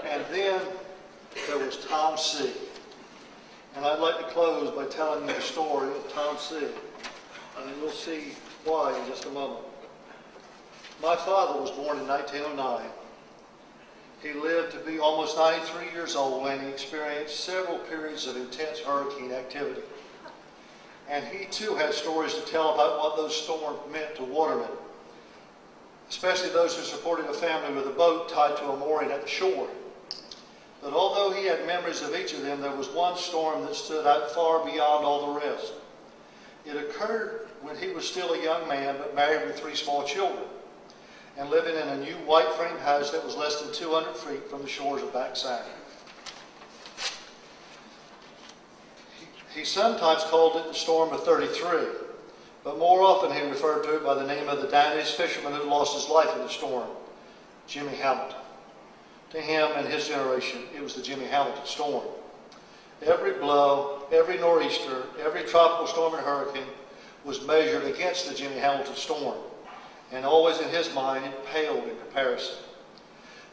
And then there was Tom C. And I'd like to close by telling you the story of Tom C. And you'll see why in just a moment. My father was born in 1909. He lived to be almost 93 years old, and he experienced several periods of intense hurricane activity. And he too had stories to tell about what those storms meant to watermen, especially those who supported a family with a boat tied to a mooring at the shore. But although he had memories of each of them, there was one storm that stood out far beyond all the rest. It occurred when he was still a young man, but married with 3 small children, and living in a new white frame house that was less than 200 feet from the shores of Backside. He sometimes called it the Storm of 33, but more often he referred to it by the name of the Danish fisherman who lost his life in the storm, Jimmy Hamilton. To him and his generation, it was the Jimmy Hamilton storm. Every blow, every nor'easter, every tropical storm and hurricane was measured against the Jimmy Hamilton storm, and always in his mind it paled in comparison.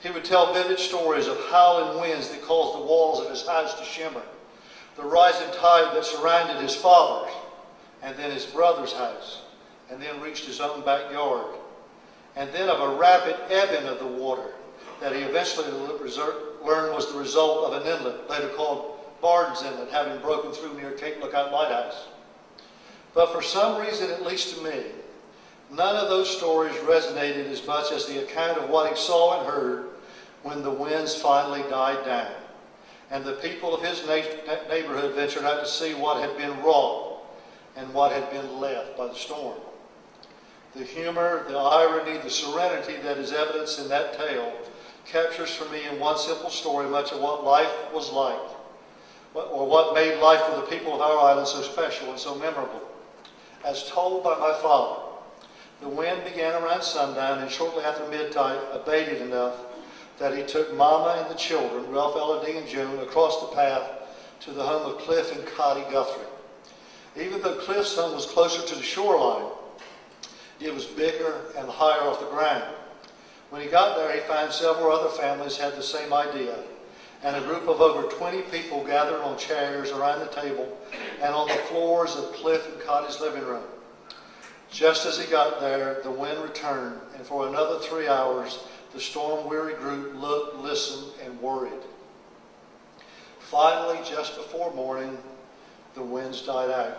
He would tell vivid stories of howling winds that caused the walls of his house to shimmer, the rising tide that surrounded his father's, and then his brother's house, and then reached his own backyard, and then of a rapid ebbing of the water that he eventually learned was the result of an inlet, later called Barnes Inlet, having broken through near Cape Lookout Lighthouse. But for some reason, at least to me, none of those stories resonated as much as the account of what he saw and heard when the winds finally died down, and the people of his neighborhood ventured out to see what had been wrought and what had been left by the storm. The humor, the irony, the serenity that is evidenced in that tale captures for me in one simple story much of what life was like, or what made life for the people of our island so special and so memorable. As told by my father, the wind began around sundown, and shortly after midnight abated enough that he took Mama and the children, Ralph, Elodie, and June, across the path to the home of Cliff and Cotty Guthrie. Even though Cliff's home was closer to the shoreline, it was bigger and higher off the ground. When he got there, he found several other families had the same idea, and a group of over 20 people gathered on chairs around the table and on the floors of Cliff and Cotty's living room. Just as he got there, the wind returned, and for another 3 hours, the storm-weary group looked, listened, and worried. Finally, just before morning, the winds died out,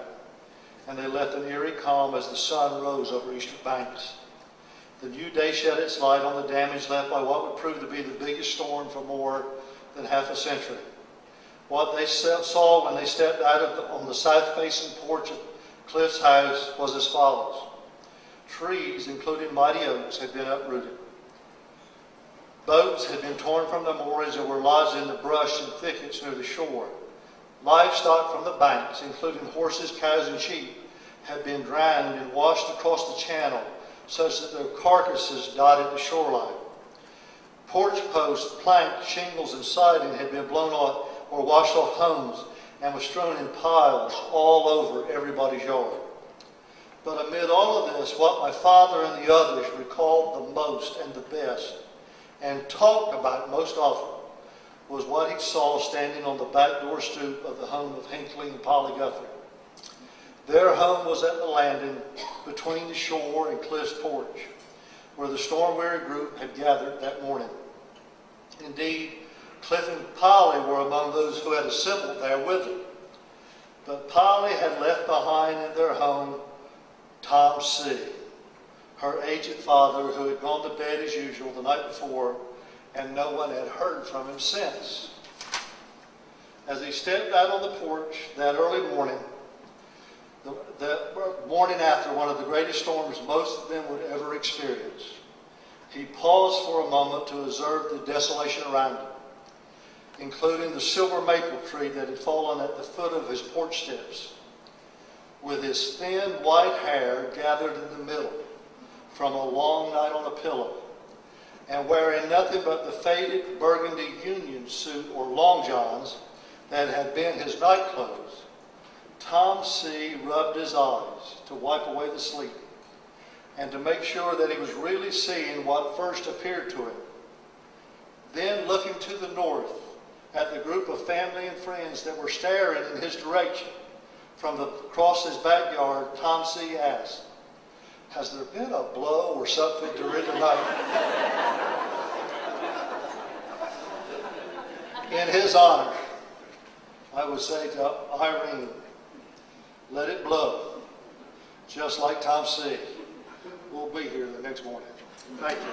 and they left an eerie calm as the sun rose over Eastern Banks. The new day shed its light on the damage left by what would prove to be the biggest storm for more than half a century. What they saw when they stepped out on the south-facing porch of Cliff's house was as follows. Trees, including mighty oaks, had been uprooted. Boats had been torn from their moorings and were lodged in the brush and thickets near the shore. Livestock from the banks, including horses, cows, and sheep, had been drowned and washed across the channel, such that their carcasses dotted the shoreline. Porch posts, planks, shingles, and siding had been blown off or washed off homes and was strewn in piles all over everybody's yard. But amid all of this, what my father and the others recalled the most and the best, and talked about most often, was what he saw standing on the back door stoop of the home of Hinckley and Polly Guthrie. Their home was at the landing between the shore and Cliff's porch, where the storm-weary group had gathered that morning. Indeed, Cliff and Polly were among those who had assembled there with them. But Polly had left behind in their home Tom C., her aged father, who had gone to bed as usual the night before, and no one had heard from him since. As he stepped out on the porch that early morning, the morning after one of the greatest storms most of them would ever experience, he paused for a moment to observe the desolation around him, including the silver maple tree that had fallen at the foot of his porch steps, with his thin white hair gathered in the middle from a long night on a pillow, and wearing nothing but the faded burgundy union suit or long johns that had been his night clothes. Tom C. rubbed his eyes to wipe away the sleep and to make sure that he was really seeing what first appeared to him. Then, looking looking to the north at the group of family and friends that were staring in his direction from across his backyard, Tom C. asked, "Has there been a blow or something during the night?" In his honor, I would say to Irene, let it blow, just like Tom C. We'll be here the next morning. Thank you.